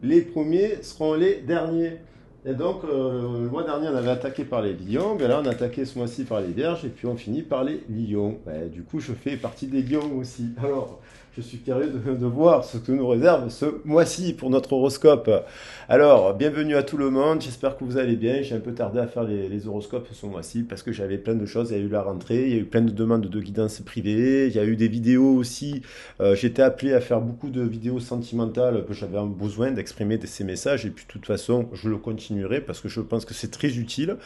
Les premiers seront les derniers. Et donc, le mois dernier, on avait attaqué par les lions, ben là, on a attaqué ce mois-ci par les vierges, et puis on finit par les lions. Ben, du coup, je fais partie des lions aussi. Alors, je suis curieux de voir ce que nous réserve ce mois-ci pour notre horoscope. Alors, bienvenue à tout le monde, j'espère que vous allez bien. J'ai un peu tardé à faire les horoscopes ce mois-ci parce que j'avais plein de choses. Il y a eu la rentrée, il y a eu plein de demandes de guidance privée, il y a eu des vidéos aussi. J'étais appelé à faire beaucoup de vidéos sentimentales, que j'avais besoin d'exprimer ces messages, et puis de toute façon, je le continuerai parce que je pense que c'est très utile.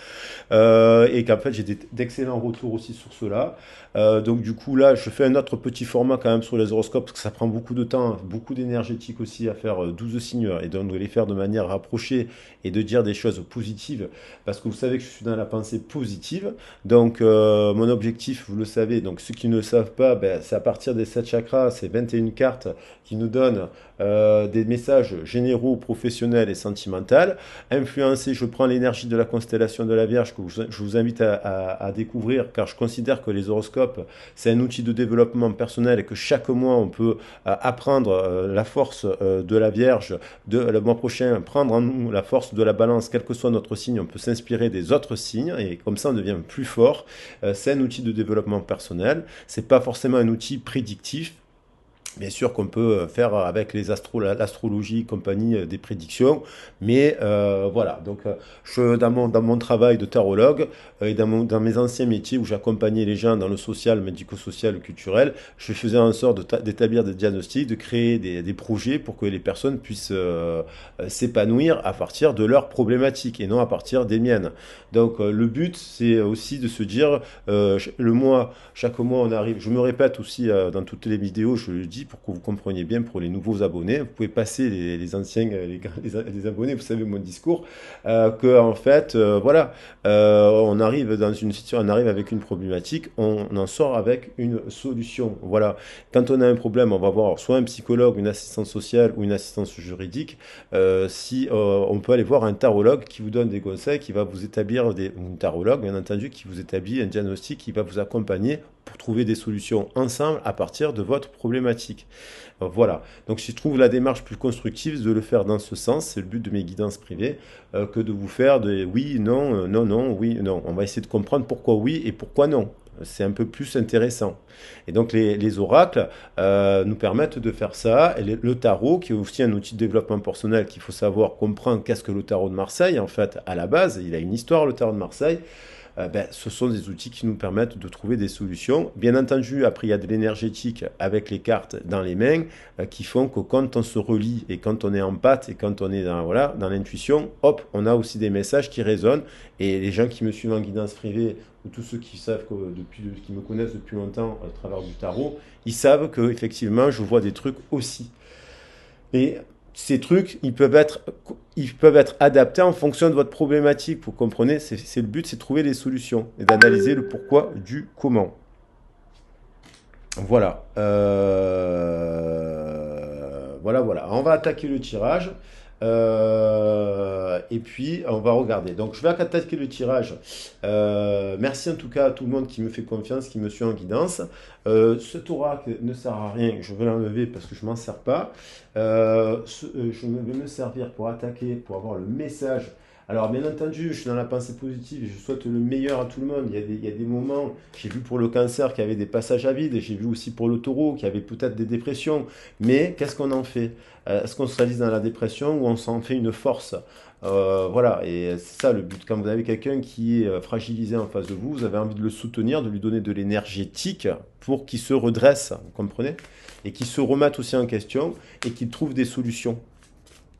Et qu'en fait j'ai d'excellents retours aussi sur cela. Donc du coup là je fais un autre petit format quand même sur les horoscopes parce que ça prend beaucoup de temps, beaucoup d'énergétique aussi à faire 12 signes et donc de les faire de manière rapprochée et de dire des choses positives parce que vous savez que je suis dans la pensée positive. Donc mon objectif, vous le savez, donc ceux qui ne le savent pas, ben, c'est à partir des 7 chakras, c'est 21 cartes qui nous donnent des messages généraux, professionnels et sentimentaux. Influencer, je prends l'énergie de la constellation de la Vierge que je vous invite à découvrir car je considère que les horoscopes, c'est un outil de développement personnel et que chaque mois, on peut apprendre la force de la Vierge, le mois prochain, prendre en nous la force de la Balance, quel que soit notre signe, on peut s'inspirer des autres signes et comme ça, on devient plus fort. C'est un outil de développement personnel, c'est pas forcément un outil prédictif. Bien sûr qu'on peut faire avec les l'astrologie, compagnie, des prédictions, mais voilà. Donc, dans mon travail de tarologue et dans mes anciens métiers où j'accompagnais les gens dans le social, médico-social, le culturel, je faisais en sorte d'établir des diagnostics, de créer des projets pour que les personnes puissent s'épanouir à partir de leurs problématiques et non à partir des miennes. Donc, le but, c'est aussi de se dire, chaque mois, on arrive. Je me répète aussi dans toutes les vidéos, je le dis pour que vous compreniez bien pour les nouveaux abonnés. Vous pouvez passer les anciens, les abonnés, vous savez mon discours, que en fait, voilà, on arrive dans une situation, on arrive avec une problématique, on en sort avec une solution. Voilà. Quand on a un problème, on va voir soit un psychologue, une assistance sociale ou une assistance juridique. Si on peut aller voir un tarologue qui vous donne des conseils, qui va vous établir une tarologue, bien entendu, qui vous établit un diagnostic, qui va vous accompagner pour trouver des solutions ensemble à partir de votre problématique. Voilà. Donc je trouve la démarche plus constructive de le faire dans ce sens. C'est le but de mes guidances privées, que de vous faire des oui, non, non, non, oui, non. On va essayer de comprendre pourquoi oui et pourquoi non. C'est un peu plus intéressant. Et donc les oracles nous permettent de faire ça. Et le tarot, qui est aussi un outil de développement personnel qu'il faut savoir comprendre qu'est-ce que le tarot de Marseille. En fait, à la base, il a une histoire, le tarot de Marseille. Ce sont des outils qui nous permettent de trouver des solutions. Bien entendu, après, il y a de l'énergétique avec les cartes dans les mains qui font que quand on se relie et quand on est en pâte et quand on est voilà, dans l'intuition, hop, on a aussi des messages qui résonnent. Et les gens qui me suivent en guidance privée ou tous ceux qui savent qui me connaissent depuis longtemps à travers du tarot, ils savent que effectivement, je vois des trucs aussi. Et ces trucs, ils peuvent être adaptés en fonction de votre problématique. Vous comprenez, c'est le but, c'est de trouver des solutions et d'analyser le pourquoi du comment. Voilà. Voilà, voilà. On va attaquer le tirage. Et puis, on va regarder. Donc, je vais attaquer le tirage. Merci en tout cas à tout le monde qui me fait confiance, qui me suit en guidance. Ce oracle ne sert à rien. Je vais l'enlever parce que je ne m'en sers pas. Je vais me servir pour attaquer, pour avoir le message. Alors, bien entendu, je suis dans la pensée positive et je souhaite le meilleur à tout le monde. Il y a des moments, j'ai vu pour le cancer qu'il y avait des passages à vide, et j'ai vu aussi pour le taureau qu'il y avait peut-être des dépressions. Mais qu'est-ce qu'on en fait? Est-ce qu'on se réalise dans la dépression ou on s'en fait une force? Voilà, et c'est ça le but. Quand vous avez quelqu'un qui est fragilisé en face de vous, vous avez envie de le soutenir, de lui donner de l'énergétique pour qu'il se redresse, vous comprenez? Et qu'il se remette aussi en question et qu'il trouve des solutions.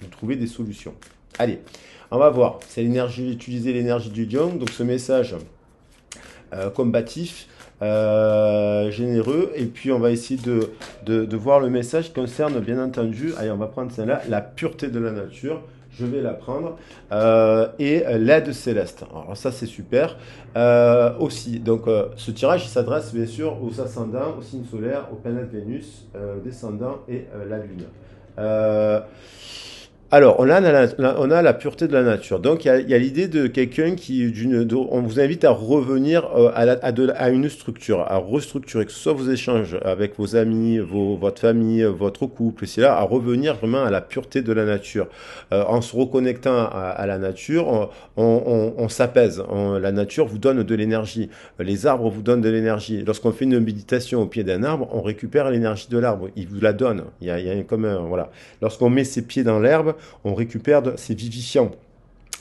Vous trouvez des solutions. Allez, on va voir. C'est l'énergie, utiliser l'énergie du Yang. Donc ce message combatif, généreux. Et puis on va essayer de voir le message qui concerne, bien entendu, allez, on va prendre celle-là, la pureté de la nature. Je vais la prendre. Et l'aide céleste. Alors ça, c'est super. Aussi, donc ce tirage, il s'adresse bien sûr aux ascendants, aux signes solaires, aux planètes Vénus, descendants et la Lune. Alors, on a la pureté de la nature. Donc, il y a l'idée de quelqu'un on vous invite à revenir à une structure, à restructurer, que ce soit vos échanges avec vos amis, votre famille, votre couple, c'est là, à revenir vraiment à la pureté de la nature. En se reconnectant à la nature, on s'apaise. La nature vous donne de l'énergie. Les arbres vous donnent de l'énergie. Lorsqu'on fait une méditation au pied d'un arbre, on récupère l'énergie de l'arbre. Il vous la donne. Il y a comme un, voilà. Lorsqu'on met ses pieds dans l'herbe, on récupère c'est vivifiant.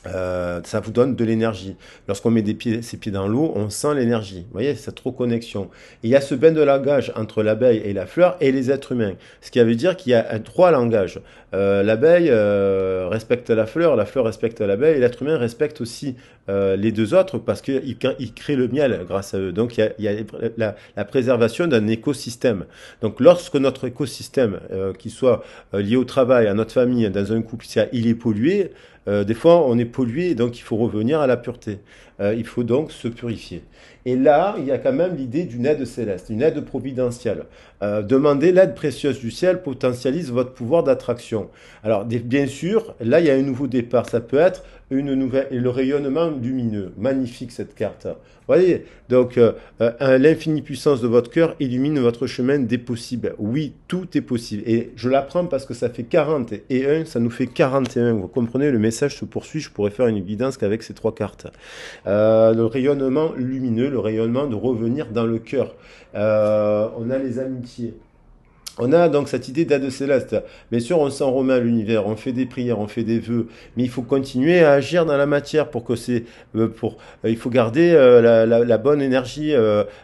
Ça vous donne de l'énergie. Lorsqu'on met ses pieds dans l'eau, on sent l'énergie. Vous voyez, cette reconnexion. Et il y a ce bain de langage entre l'abeille et la fleur et les êtres humains. Ce qui veut dire qu'il y a trois langages. L'abeille respecte la fleur respecte l'abeille, et l'être humain respecte aussi les deux autres parce qu'il crée le miel grâce à eux. Donc il y a la préservation d'un écosystème. Donc lorsque notre écosystème, qui soit lié au travail, à notre famille, dans un couple, il est pollué, des fois, on est pollué, et donc il faut revenir à la pureté. Il faut donc se purifier. Et là, il y a quand même l'idée d'une aide céleste, une aide providentielle. Demander l'aide précieuse du ciel potentialise votre pouvoir d'attraction. Alors, bien sûr, là, il y a un nouveau départ. Ça peut être le rayonnement lumineux. Magnifique cette carte. Vous voyez, donc l'infinie puissance de votre cœur illumine votre chemin des possibles. Oui, tout est possible. Et je l'apprends parce que ça fait 40 et 1, ça nous fait 41. Vous comprenez, le message se poursuit. Je pourrais faire une évidence qu'avec ces trois cartes. Le rayonnement lumineux, le rayonnement de revenir dans le cœur. On a les amitiés. On a donc cette idée d'aide céleste. Bien sûr, on s'en remet à l'univers, on fait des prières, on fait des vœux, mais il faut continuer à agir dans la matière pour que il faut garder la bonne énergie.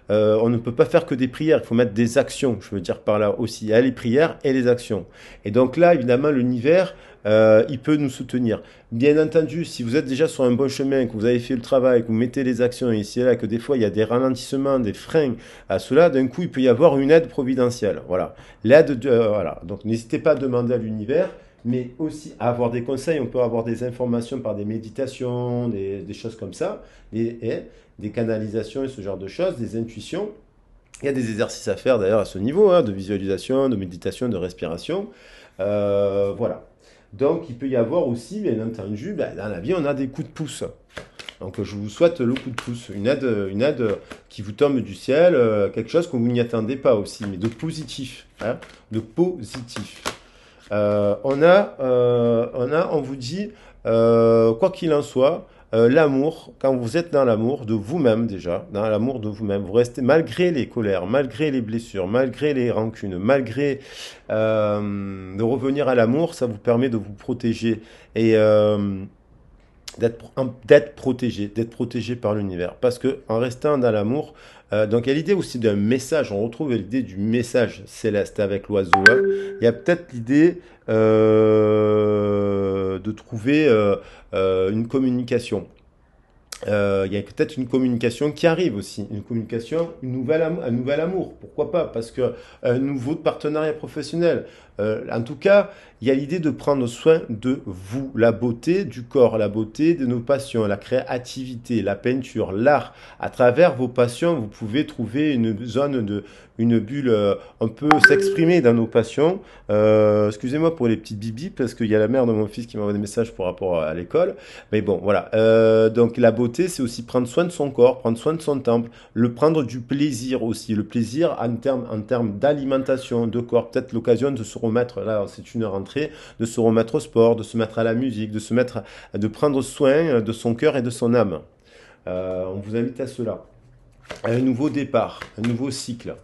On ne peut pas faire que des prières, il faut mettre des actions. Je veux dire par là aussi, il y a les prières et les actions. Et donc là, évidemment, l'univers, il peut nous soutenir. Bien entendu, si vous êtes déjà sur un bon chemin, que vous avez fait le travail, que vous mettez les actions ici et là, que des fois il y a des ralentissements, des freins à cela, d'un coup il peut y avoir une aide providentielle. Voilà. Voilà. Donc n'hésitez pas à demander à l'univers, mais aussi à avoir des conseils. On peut avoir des informations par des méditations, des choses comme ça, des canalisations et ce genre de choses, des intuitions. Il y a des exercices à faire d'ailleurs à ce niveau, hein, de visualisation, de méditation, de respiration. Voilà. Donc il peut y avoir aussi, bien entendu, dans la vie, on a des coups de pouce. Donc je vous souhaite le coup de pouce, une aide qui vous tombe du ciel, quelque chose que vous n'y attendez pas aussi, mais de positif, hein, de positif. On vous dit, quoi qu'il en soit, l'amour, quand vous êtes dans l'amour de vous-même déjà, dans l'amour de vous-même, vous restez malgré les colères, malgré les blessures, malgré les rancunes, malgré de revenir à l'amour, ça vous permet de vous protéger et d'être protégé par l'univers. Parce que en restant dans l'amour, donc il y a l'idée aussi d'un message, on retrouve l'idée du message céleste avec l'oiseau. Hein. Il y a peut-être l'idée de trouver une communication. Il y a peut-être une communication qui arrive aussi, une communication, un nouvel amour, pourquoi pas, parce que un nouveau partenariat professionnel. En tout cas, il y a l'idée de prendre soin de vous, la beauté du corps, la beauté de nos passions, la créativité, la peinture, l'art. À travers vos passions, vous pouvez trouver une bulle, on peut s'exprimer dans nos passions. Excusez-moi pour les petites bibis, parce qu'il y a la mère de mon fils qui m'envoie des messages par rapport à l'école. Mais bon, voilà. Donc la beauté, c'est aussi prendre soin de son corps, prendre soin de son temple, prendre du plaisir aussi. Le plaisir en termes d'alimentation, de corps. Peut-être l'occasion de se remettre, là c'est une rentrée, de se remettre au sport, de se mettre à la musique, de prendre soin de son cœur et de son âme. On vous invite à cela. Un nouveau départ, un nouveau cycle.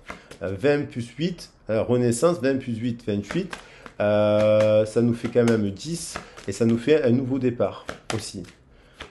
20 plus 8, renaissance, 20 plus 8, 28. Ça nous fait quand même 10 et ça nous fait un nouveau départ aussi.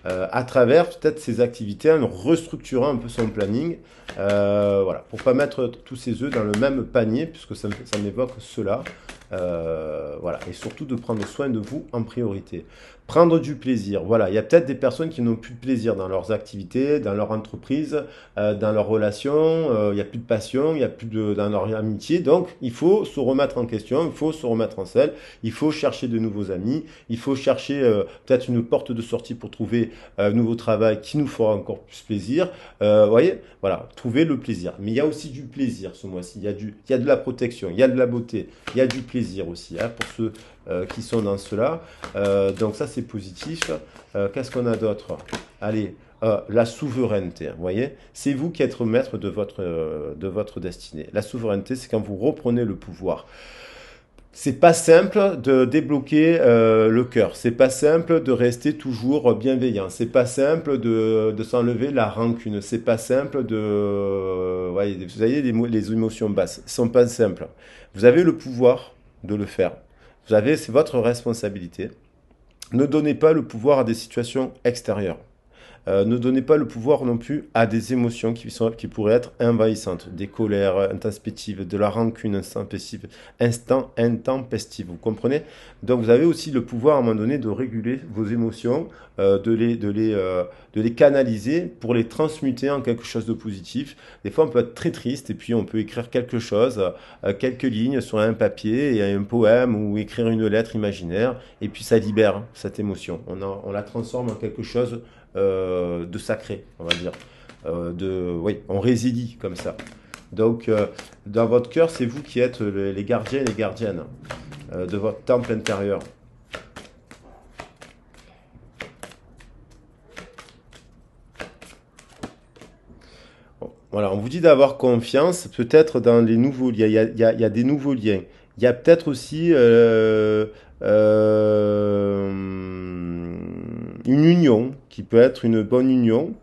À travers peut-être ses activités, en restructurant un peu son planning, voilà, pour pas mettre tous ses œufs dans le même panier, puisque ça m'évoque cela. Voilà, et surtout de prendre soin de vous en priorité. Prendre du plaisir. Voilà, il y a peut-être des personnes qui n'ont plus de plaisir dans leurs activités, dans leur entreprise, dans leurs relations. Il n'y a plus de passion, il n'y a plus dans leur amitié. Donc, il faut se remettre en question, il faut se remettre en selle, il faut chercher de nouveaux amis, il faut chercher peut-être une porte de sortie pour trouver un nouveau travail qui nous fera encore plus plaisir. Voyez, voilà, trouver le plaisir. Mais il y a aussi du plaisir ce mois-ci. Il y a de la protection, il y a de la beauté, il y a du plaisir. plaisir aussi, hein, pour ceux qui sont dans cela. Donc ça, c'est positif. Qu'est-ce qu'on a d'autre? Allez, la souveraineté, vous voyez? C'est vous qui êtes maître de votre destinée. La souveraineté, c'est quand vous reprenez le pouvoir. C'est pas simple de débloquer le cœur. C'est pas simple de rester toujours bienveillant. C'est pas simple de s'enlever la rancune. C'est pas simple de... ouais, vous voyez, les émotions basses. Elles sont pas simples. Vous avez le pouvoir de le faire. C'est votre responsabilité. Ne donnez pas le pouvoir à des situations extérieures. Ne donnez pas le pouvoir non plus à des émotions qui pourraient être envahissantes, des colères intempestives, de la rancune intempestive, vous comprenez? Donc vous avez aussi le pouvoir à un moment donné de réguler vos émotions, de les canaliser pour les transmuter en quelque chose de positif. Des fois on peut être très triste et puis on peut écrire quelque chose, quelques lignes sur un papier et un poème ou écrire une lettre imaginaire et puis ça libère cette émotion. On la transforme en quelque chose de sacré, on va dire. Oui, on résilie comme ça. Donc, dans votre cœur, c'est vous qui êtes les gardiens et les gardiennes de votre temple intérieur. Bon, voilà, on vous dit d'avoir confiance, peut-être dans les nouveaux liens. Il y a des nouveaux liens. Il y a peut-être aussi une union qui peut être une bonne union,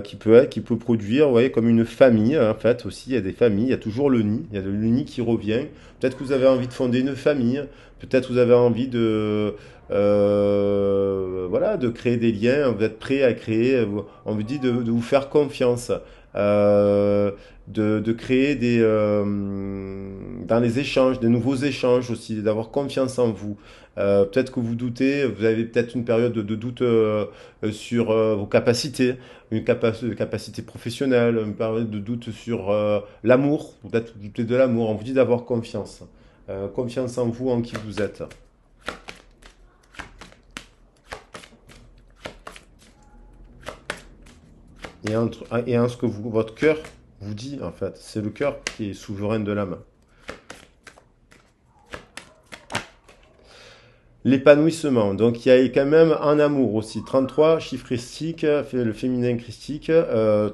qui peut produire, vous voyez, comme une famille, hein, en fait, aussi, il y a des familles, il y a toujours le nid, il y a le nid qui revient. Peut-être que vous avez envie de fonder une famille, peut-être que vous avez envie voilà, de créer des liens, vous êtes prêt à créer, on vous dit de vous faire confiance, de créer dans les échanges, des nouveaux échanges aussi, d'avoir confiance en vous. Peut-être que vous doutez, vous avez peut-être une période de doute sur vos capacités, capacité professionnelle, une période de doute sur l'amour, peut-être vous doutez de l'amour, on vous dit d'avoir confiance. Confiance en vous, en qui vous êtes. Et en ce que votre cœur vous dit, en fait. C'est le cœur qui est souverain de l'âme. L'épanouissement. Donc il y a quand même un amour aussi. 33, chiffre christique, le féminin christique.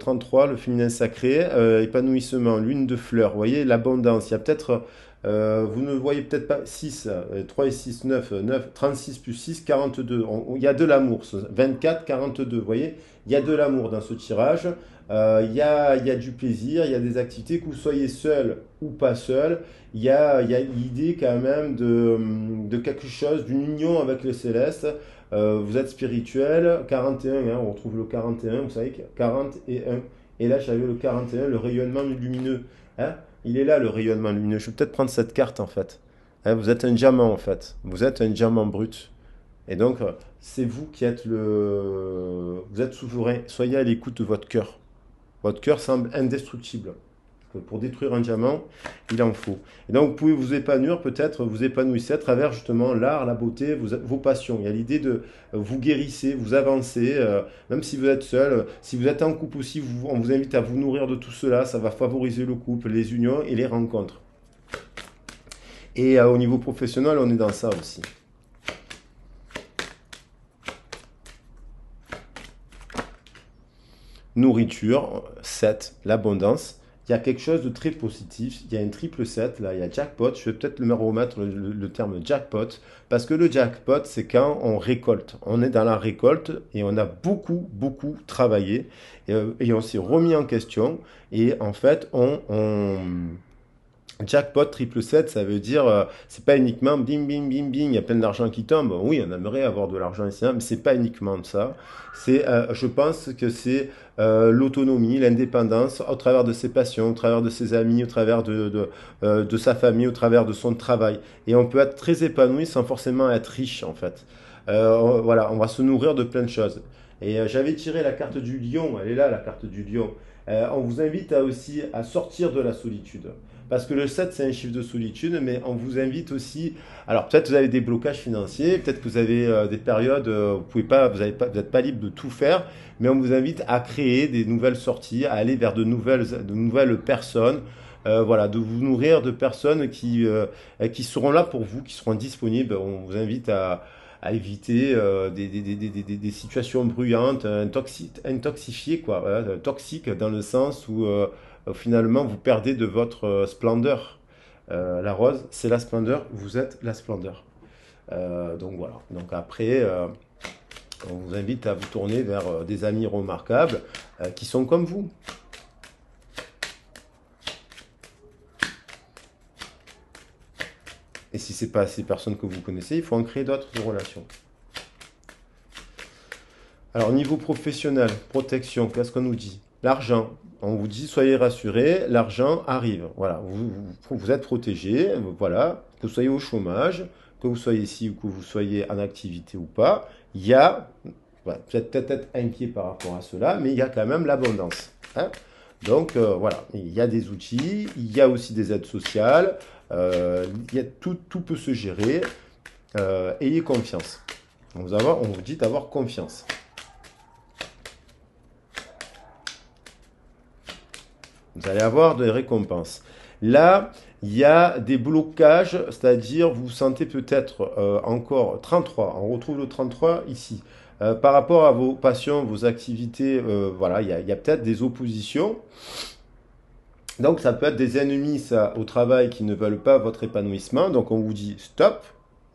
33, le féminin sacré. Épanouissement, lune de fleurs. Vous voyez, l'abondance. Il y a peut-être, vous ne voyez peut-être pas, 6, 3 et 6, 9, 36 plus 6, 42. Il y a de l'amour. 24, 42. Vous voyez, il y a de l'amour dans ce tirage. Il y a du plaisir, il y a des activités, que vous soyez seul ou pas seul. Il y a l'idée quand même de quelque chose, d'une union avec le céleste. Vous êtes spirituel, 41, hein, on retrouve le 41, vous savez, 41. Et là, j'avais le 41, le rayonnement lumineux. Hein. Il est là, le rayonnement lumineux. Je vais peut-être prendre cette carte, en fait. Hein, vous êtes un diamant, en fait. Vous êtes un diamant brut. Et donc, c'est vous qui êtes vous êtes souverain. Soyez à l'écoute de votre cœur. Votre cœur semble indestructible. Pour détruire un diamant, il en faut. Et donc, vous pouvez vous épanouir, peut-être vous épanouissez à travers justement l'art, la beauté, vos passions. Il y a l'idée de vous guérissez, vous avancez, même si vous êtes seul. Si vous êtes en couple aussi, on vous invite à vous nourrir de tout cela. Ça va favoriser le couple, les unions et les rencontres. Et au niveau professionnel, on est dans ça aussi. Nourriture, 7, l'abondance. Il y a quelque chose de très positif. Il y a un triple 7, là, il y a jackpot. Je vais peut-être me remettre le terme jackpot. Parce que le jackpot, c'est quand on récolte. On est dans la récolte et on a beaucoup, beaucoup travaillé. Et on s'est remis en question. Et en fait, jackpot triple 7, ça veut dire, c'est pas uniquement bing, bing, bing, bing, il y a plein d'argent qui tombe. Oui, on aimerait avoir de l'argent ici, mais c'est pas uniquement ça. Je pense que c'est l'autonomie, l'indépendance, au travers de ses passions, au travers de ses amis, au travers de sa famille, au travers de son travail. Et on peut être très épanoui sans forcément être riche, en fait. Voilà, on va se nourrir de plein de choses. Et j'avais tiré la carte du lion, elle est là, la carte du lion. On vous invite aussi à sortir de la solitude. Parce que le 7, c'est un chiffre de solitude, mais on vous invite aussi... Alors, peut-être que vous avez des blocages financiers, peut-être que vous avez des périodes, vous n'êtes pas libre de tout faire, mais on vous invite à créer des nouvelles sorties, à aller vers de nouvelles personnes, voilà, de vous nourrir de personnes qui seront là pour vous, qui seront disponibles. On vous invite à éviter des situations bruyantes, intoxifiées, quoi, voilà, toxiques dans le sens où finalement vous perdez de votre splendeur. La rose, c'est la splendeur, vous êtes la splendeur. Donc voilà. Donc après, on vous invite à vous tourner vers des amis remarquables qui sont comme vous. Et si ce n'est pas ces personnes que vous connaissez, il faut en créer d'autres relations. Alors, niveau professionnel, protection, qu'est-ce qu'on nous dit? L'argent. On vous dit, soyez rassurés, l'argent arrive. Voilà, vous êtes protégé, voilà, que vous soyez au chômage, que vous soyez ici ou que vous soyez en activité ou pas, il y a, voilà, vous êtes peut-être inquiet par rapport à cela, mais il y a quand même l'abondance. Hein. Donc, voilà, il y a des outils, il y a aussi des aides sociales, tout peut se gérer. Ayez confiance. On vous dit d'avoir confiance. Vous allez avoir des récompenses. Là, il y a des blocages, c'est-à-dire vous vous sentez peut-être encore 33. On retrouve le 33 ici. Par rapport à vos passions, vos activités, voilà, il y a peut-être des oppositions. Donc ça peut être des ennemis ça, au travail qui ne veulent pas votre épanouissement. Donc on vous dit stop.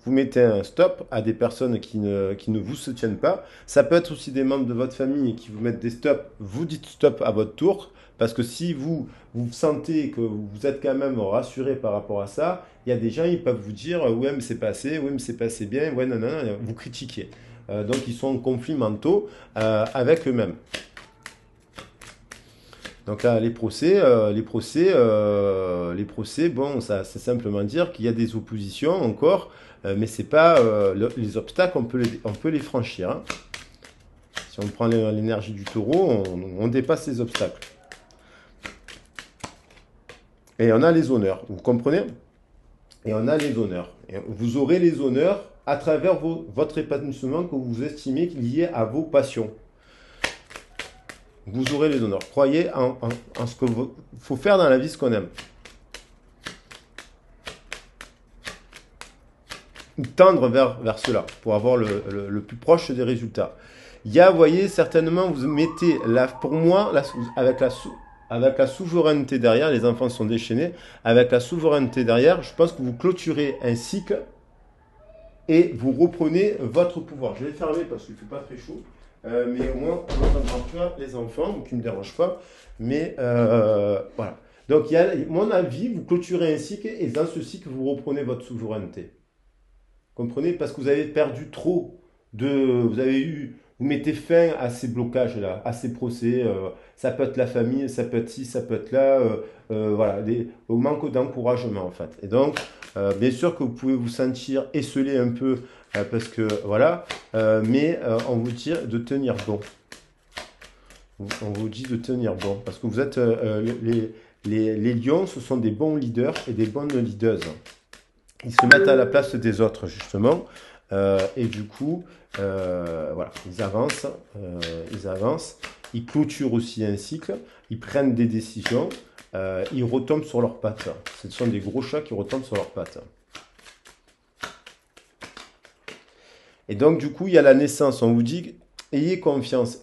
Vous mettez un stop à des personnes qui ne vous soutiennent pas. Ça peut être aussi des membres de votre famille qui vous mettent des stops. Vous dites stop à votre tour. Parce que si vous sentez que vous êtes quand même rassuré par rapport à ça, il y a des gens, ils peuvent vous dire ouais, mais c'est passé, ouais, mais c'est passé bien, ouais, non, non, non, vous critiquez. Donc ils sont en conflit mentaux avec eux-mêmes. Donc là, les procès, bon, ça, c'est simplement dire qu'il y a des oppositions encore, mais c'est pas les obstacles, on peut les franchir. Hein. Si on prend l'énergie du taureau, on dépasse les obstacles. Et on a les honneurs, vous comprenez? Et on a les honneurs. Et vous aurez les honneurs à travers votre épanouissement que vous estimez lié à vos passions. Vous aurez les honneurs. Croyez en ce qu'il faut faire dans la vie, ce qu'on aime. Tendre vers cela pour avoir le plus proche des résultats. Il y a, vous voyez, certainement, vous mettez, pour moi, avec la souveraineté derrière, les enfants sont déchaînés, avec la souveraineté derrière, je pense que vous clôturez un cycle et vous reprenez votre pouvoir. Je vais fermer parce qu'il ne fait pas très chaud. Mais au moins, on entend les enfants, qui ne me dérangent pas. Mais voilà. Donc, il y a mon avis, vous clôturez un cycle et dans ce cycle, vous reprenez votre souveraineté. Comprenez? Parce que vous avez perdu trop vous mettez fin à ces blocages-là, à ces procès. Ça peut être la famille, ça peut être ci, ça peut être là. Voilà, au manque d'encouragement en fait. Et donc, bien sûr que vous pouvez vous sentir esselé un peu parce que voilà, mais on vous dit de tenir bon. On vous dit de tenir bon parce que vous êtes les lions, ce sont des bons leaders et des bonnes leaders. Ils se mettent à la place des autres justement. Et du coup, voilà, ils avancent, ils clôturent aussi un cycle, ils prennent des décisions, ils retombent sur leurs pattes. Ce sont des gros chats qui retombent sur leurs pattes. Et donc, du coup, il y a la naissance. On vous dit, ayez confiance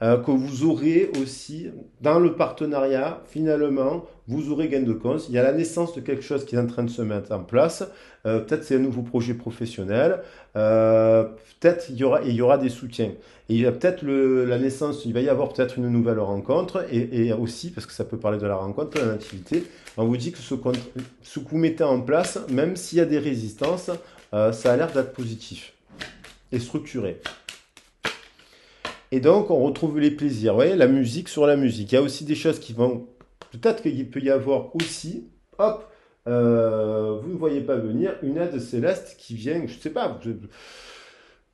que vous aurez aussi, dans le partenariat, finalement, vous aurez gain de cause. Il y a la naissance de quelque chose qui est en train de se mettre en place. Peut-être c'est un nouveau projet professionnel. Peut-être il y aura des soutiens. Et il y a peut-être la naissance, il va y avoir peut-être une nouvelle rencontre. Et aussi, parce que ça peut parler de la rencontre, de la nativité, on vous dit que ce que vous mettez en place, même s'il y a des résistances, ça a l'air d'être positif et structuré. Et donc, on retrouve les plaisirs. Vous voyez, la musique sur la musique. Il y a aussi des choses qui vont... Peut-être qu'il peut y avoir aussi, hop, vous ne voyez pas venir, une aide céleste qui vient, je ne sais pas,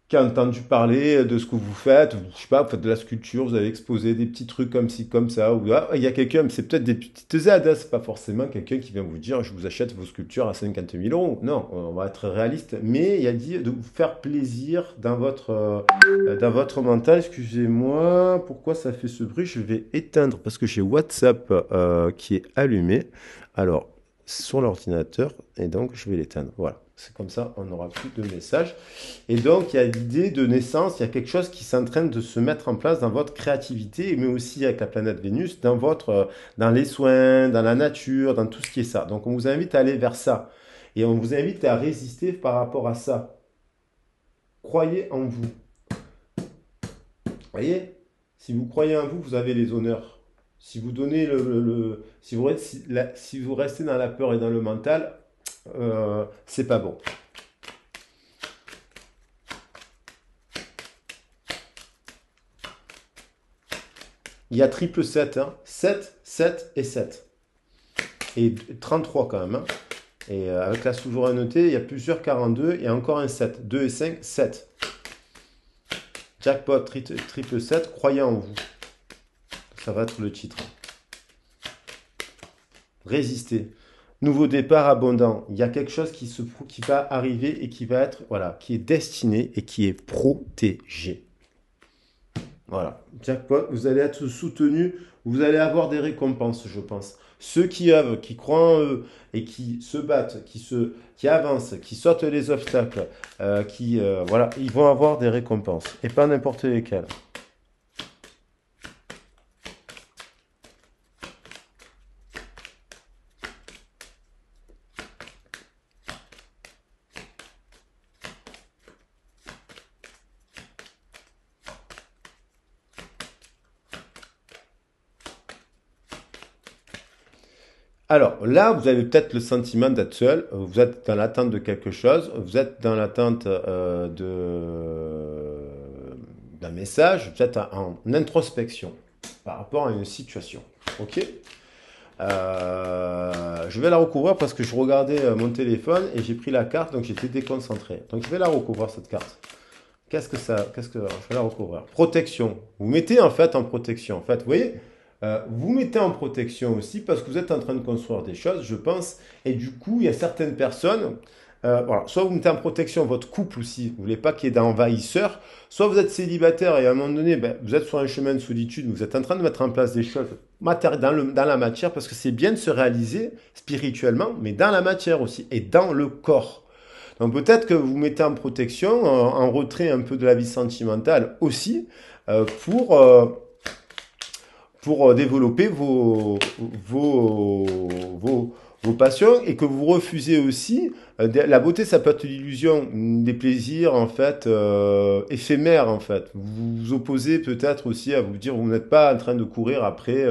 qui a entendu parler de ce que vous faites, je sais pas, vous faites de la sculpture, vous avez exposé des petits trucs comme ci, comme ça, ou ah, il y a quelqu'un, mais c'est peut-être des petites aides, hein, c'est pas forcément quelqu'un qui vient vous dire je vous achète vos sculptures à 50 000 euros. Non, on va être réaliste, mais il a dit de vous faire plaisir dans votre mental. Excusez-moi, pourquoi ça fait ce bruit? Je vais éteindre parce que j'ai WhatsApp qui est allumé. Alors, sur l'ordinateur, et donc je vais l'éteindre. Voilà, c'est comme ça, on n'aura plus de messages. Et donc, il y a l'idée de naissance, il y a quelque chose qui s'entraîne de se mettre en place dans votre créativité, mais aussi avec la planète Vénus, dans les soins, dans la nature, dans tout ce qui est ça. Donc, on vous invite à aller vers ça. Et on vous invite à résister par rapport à ça. Croyez en vous. Voyez, si vous croyez en vous, vous avez les honneurs. Si vous donnez si vous restez dans la peur et dans le mental, c'est pas bon. Il y a triple 7, hein. 7, 7 et 7. Et 33 quand même, hein. Et avec la souveraineté, il y a plusieurs 42 et encore un 7. 2 et 5, 7. Jackpot triple 7, croyez en vous. Ça va être le titre. Résister. Nouveau départ abondant. Il y a quelque chose qui va arriver et qui va être, voilà, qui est destiné et qui est protégé. Voilà. Jackpot, vous allez être soutenu, vous allez avoir des récompenses, je pense. Ceux qui œuvrent, qui croient en eux et qui se battent, qui avancent, qui sautent les obstacles, voilà, ils vont avoir des récompenses. Et pas n'importe lesquelles. Alors là, vous avez peut-être le sentiment d'être seul, vous êtes dans l'attente de quelque chose, vous êtes dans l'attente d'un message, vous êtes en introspection par rapport à une situation. Ok? Je vais la recouvrir parce que je regardais mon téléphone et j'ai pris la carte, donc j'étais déconcentré. Donc je vais la recouvrir cette carte. Je vais la recouvrir. Protection. Vous mettez en fait en protection. En fait, vous voyez, vous mettez en protection aussi parce que vous êtes en train de construire des choses, je pense. Et du coup, il y a certaines personnes, voilà, soit vous mettez en protection votre couple aussi, vous voulez pas qu'il y ait d'envahisseurs, soit vous êtes célibataire et à un moment donné, ben, vous êtes sur un chemin de solitude, vous êtes en train de mettre en place des choses dans la matière parce que c'est bien de se réaliser spirituellement, mais dans la matière aussi et dans le corps. Donc peut-être que vous mettez en protection, en retrait un peu de la vie sentimentale aussi, euh, pour, euh, pour développer vos passions et que vous refusez aussi. La beauté, ça peut être l'illusion des plaisirs en fait éphémères en fait. Vous vous opposez peut-être aussi à vous dire vous n'êtes pas en train de courir après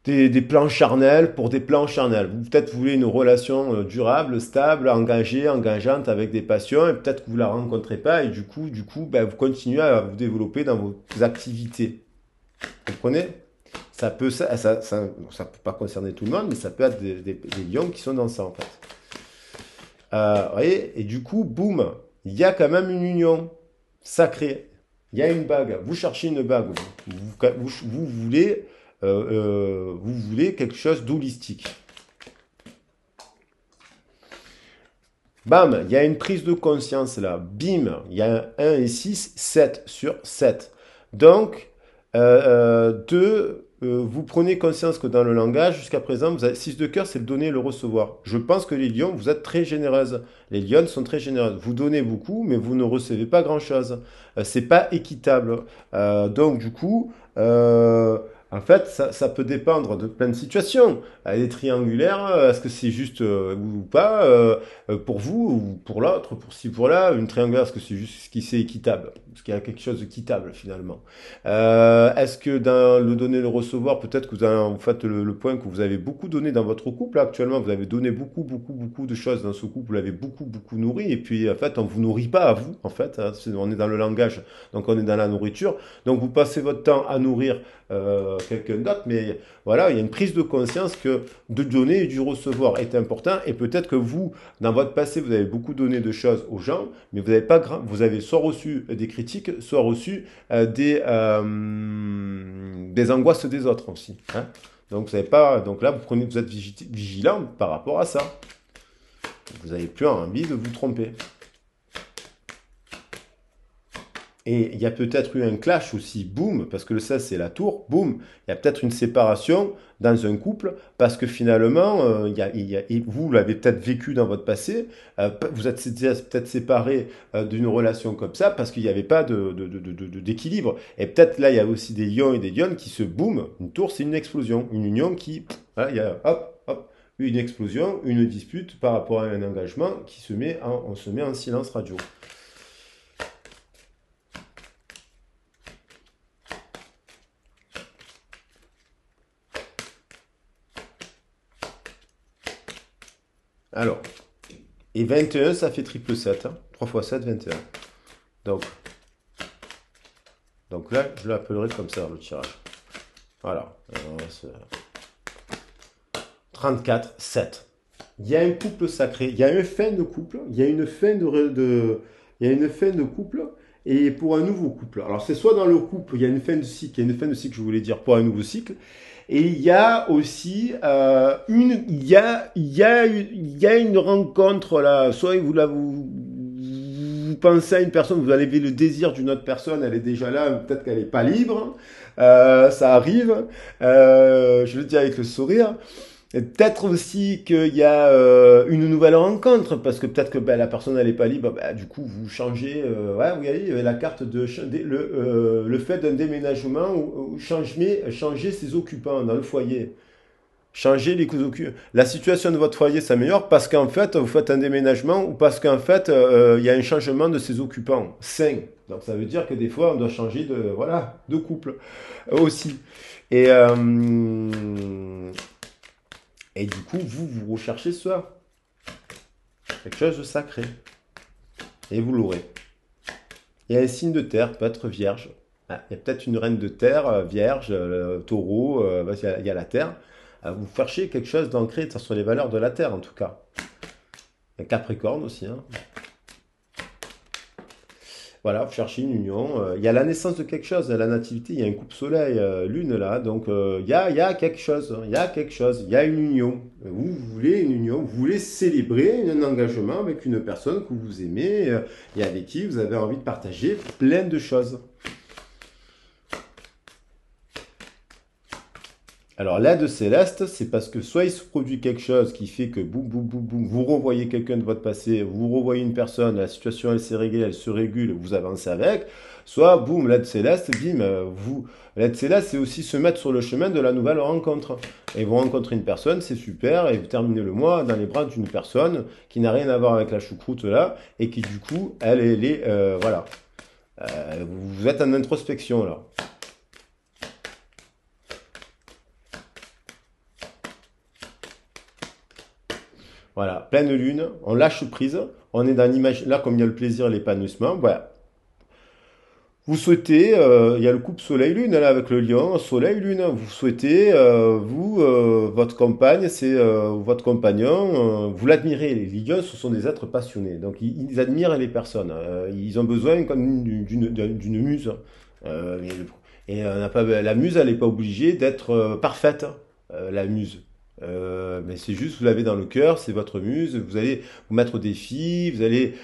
des plans charnels pour des plans charnels. Vous peut-être vous voulez une relation durable, stable, engagée, engageante avec des passions et peut-être que vous la rencontrez pas et du coup, ben, vous continuez à vous développer dans vos activités. Vous comprenez? Ça peut pas concerner tout le monde, mais ça peut être des lions qui sont dans ça en fait. Vous voyez? Et du coup, boum, il y a quand même une union sacrée. Il y a une bague. Vous cherchez une bague. Vous voulez quelque chose d'holistique. Bam, il y a une prise de conscience là. Bim, il y a 1 et 6, 7 sur 7. Donc, vous prenez conscience que dans le langage, jusqu'à présent, 6 de cœur, c'est le donner et le recevoir. Je pense que les lions, vous êtes très généreuses. Les lionnes sont très généreuses. Vous donnez beaucoup, mais vous ne recevez pas grand-chose. C'est pas équitable. Donc, du coup, en fait, ça peut dépendre de plein de situations. Elle est triangulaire, est-ce que c'est juste ou pas pour vous ou pour l'autre, pour ci, pour là, une triangulaire, est-ce que c'est juste ce qui c'est équitable? Est-ce qu'il y a quelque chose d'équitable finalement? Est-ce que dans le donner, le recevoir, peut-être que vous faites le point que vous avez beaucoup donné dans votre couple. Là, actuellement, vous avez donné beaucoup, beaucoup, beaucoup de choses dans ce couple, vous l'avez beaucoup, beaucoup nourri, et puis en fait, on vous nourrit pas à vous, en fait, hein. On est dans le langage, donc on est dans la nourriture. Donc vous passez votre temps à nourrir quelqu'un d'autre, mais voilà, il y a une prise de conscience que de donner et du recevoir est important, et peut-être que vous, dans votre passé, vous avez beaucoup donné de choses aux gens, mais vous avez pas, vous avez soit reçu des critiques, soit reçu des angoisses des autres aussi, hein. Donc vous savez pas, donc là vous êtes vigilant par rapport à ça. Vous n'avez plus envie de vous tromper. Et il y a peut-être eu un clash aussi, boum, parce que ça c'est la tour, boum, il y a peut-être une séparation dans un couple, parce que finalement, et vous l'avez peut-être vécu dans votre passé, vous êtes peut-être séparés d'une relation comme ça, parce qu'il n'y avait pas d'équilibre. Et peut-être là, il y a aussi des lions et des lionnes qui se boum, une tour c'est une explosion, une union qui, voilà, il y a hop, hop, une explosion, une dispute par rapport à un engagement qui on se met en silence radio. Alors, et 21, ça fait triple 7. Hein. 3 fois 7, 21. Donc, donc là, je l'appellerai comme ça, le tirage. Voilà. 34, 7. Il y a un couple sacré, il y a une fin de couple, il y a une fin il y a une fin de couple, et pour un nouveau couple. Alors, c'est soit dans le couple, il y a une fin de cycle, il y a une fin de cycle, je voulais dire, pour un nouveau cycle, et il y a aussi il y a une rencontre là. Soit vous pensez à une personne, vous avez le désir d'une autre personne, elle est déjà là, peut-être qu'elle n'est pas libre. Ça arrive. Je le dis avec le sourire. Et peut-être aussi qu'il y a une nouvelle rencontre, parce que peut-être que ben, la personne elle n'est pas libre, ben, du coup vous changez, ouais, vous voyez, la carte le fait d'un déménagement ou changer ses occupants dans le foyer. Changer les occupants. La situation de votre foyer s'améliore parce qu'en fait vous faites un déménagement ou parce qu'en fait il y a un changement de ses occupants sain. Donc ça veut dire que des fois on doit changer de couple aussi. Et, et du coup, vous recherchez ça. Quelque chose de sacré. Et vous l'aurez. Il y a un signe de terre, peut être vierge. Ah, il y a peut-être une reine de terre, vierge, taureau, il y a la terre. Vous cherchez quelque chose d'ancré sur les valeurs de la terre, en tout cas. Il y a Capricorne aussi, hein. Voilà, vous cherchez une union. Il y a la naissance de quelque chose, la nativité, il y a un couple soleil, lune là. Donc il y a quelque chose, il y a quelque chose, il y a une union. Vous voulez une union, vous voulez célébrer un engagement avec une personne que vous aimez et avec qui vous avez envie de partager plein de choses. Alors l'aide céleste, c'est parce que soit il se produit quelque chose qui fait que boum, boum, boum, boum, vous revoyez quelqu'un de votre passé, vous revoyez une personne, la situation elle s'est réglée, elle se régule, vous avancez avec, soit boum, l'aide céleste, bim, l'aide céleste, c'est aussi se mettre sur le chemin de la nouvelle rencontre. Et vous rencontrez une personne, c'est super, et vous terminez le mois dans les bras d'une personne qui n'a rien à voir avec la choucroute là, et qui du coup, elle est, voilà. Vous êtes en introspection là. Voilà, pleine lune, on lâche prise, on est dans l'image, là comme il y a le plaisir et l'épanouissement, voilà. Vous souhaitez, il y a le couple soleil-lune là avec le lion, soleil-lune, vous souhaitez, votre compagne, c'est votre compagnon, vous l'admirez, les lions ce sont des êtres passionnés, donc ils admirent les personnes, ils ont besoin comme d'une muse. Euh, et on n'a pas, la muse elle n'est pas obligée d'être parfaite, la muse. Mais c'est juste, vous l'avez dans le cœur, c'est votre muse, vous allez vous mettre au défi, vous allez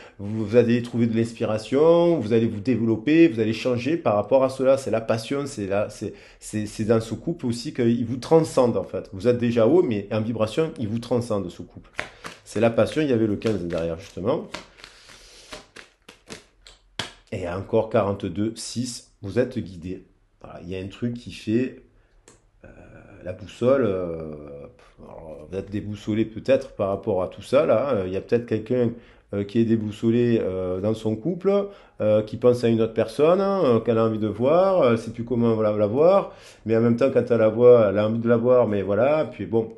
trouver de l'inspiration, vous allez vous développer, vous allez changer par rapport à cela. C'est la passion, c'est dans ce couple aussi qu'il vous transcende en fait. Vous êtes déjà haut, mais en vibration, il vous transcende ce couple. C'est la passion, il y avait le 15 derrière justement. Et encore 42, 6, vous êtes guidé. Voilà, il y a un truc qui fait la boussole, alors, vous êtes déboussolé peut-être par rapport à tout ça là. Il y a peut-être quelqu'un qui est déboussolé dans son couple, qui pense à une autre personne, qu'elle a envie de voir, elle ne sait plus comment la voir, mais en même temps quand elle la voit, elle a envie de la voir, mais voilà, puis bon,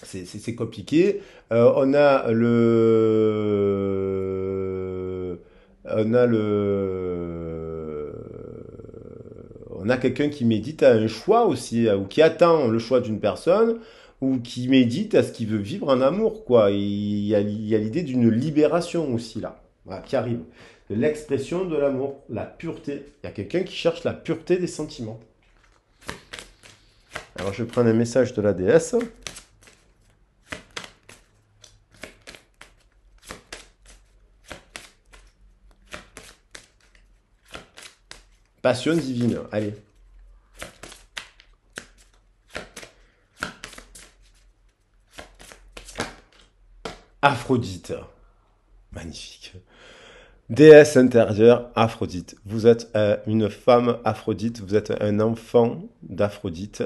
c'est compliqué. On a On a quelqu'un qui médite à un choix aussi, ou qui attend le choix d'une personne, ou qui médite à ce qu'il veut vivre en amour, quoi. Il y a l'idée d'une libération aussi, là, voilà, qui arrive. De l'expression de l'amour, la pureté. Il y a quelqu'un qui cherche la pureté des sentiments. Alors, je vais prendre un message de la déesse. Passion divine, allez. Aphrodite. Magnifique. Déesse intérieure, Aphrodite. Vous êtes une femme Aphrodite, vous êtes un enfant d'Aphrodite,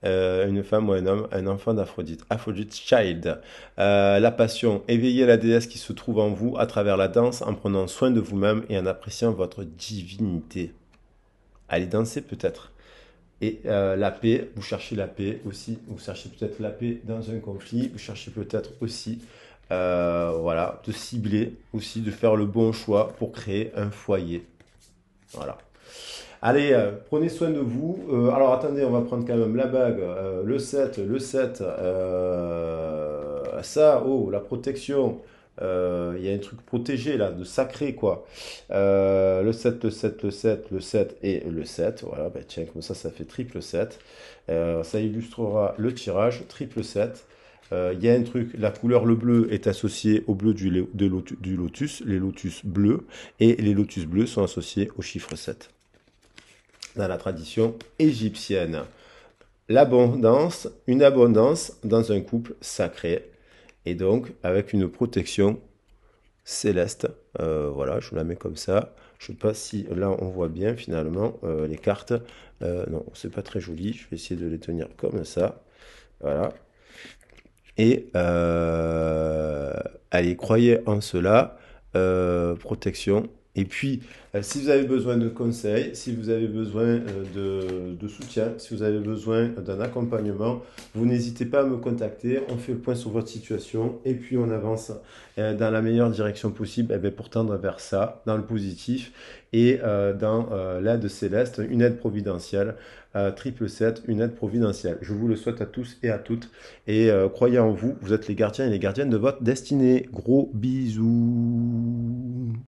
une femme ou un homme, un enfant d'Aphrodite. Aphrodite Child. La passion, éveillez la déesse qui se trouve en vous à travers la danse en prenant soin de vous-même et en appréciant votre divinité. Allez danser peut-être. Et la paix, vous cherchez la paix aussi, vous cherchez peut-être la paix dans un conflit, vous cherchez peut-être aussi voilà, de cibler aussi, de faire le bon choix pour créer un foyer. Voilà. Allez, prenez soin de vous. Alors attendez, on va prendre quand même la bague, le 7, ça, oh, la protection. Il y a un truc protégé là, de sacré quoi. Le 7, le 7, le 7, le 7 et le 7. Voilà, bah, tiens, comme ça fait triple 7. Ça illustrera le tirage, triple 7. Il y a un truc, la couleur le bleu est associée au bleu du lotus, les lotus bleus, et les lotus bleus sont associés au chiffre 7 dans la tradition égyptienne. L'abondance, une abondance dans un couple sacré, et donc avec une protection céleste. Voilà, je la mets comme ça. Je ne sais pas si là on voit bien finalement les cartes. Non, c'est pas très joli. Je vais essayer de les tenir comme ça. Voilà. Et allez, croyez en cela, protection. Et puis, si vous avez besoin de conseils, si vous avez besoin de soutien, si vous avez besoin d'un accompagnement, vous n'hésitez pas à me contacter. On fait le point sur votre situation et puis on avance dans la meilleure direction possible pour tendre vers ça, dans le positif et dans l'aide céleste, une aide providentielle. Triple 7, une aide providentielle. Je vous le souhaite à tous et à toutes. Et croyez en vous, vous êtes les gardiens et les gardiennes de votre destinée. Gros bisous.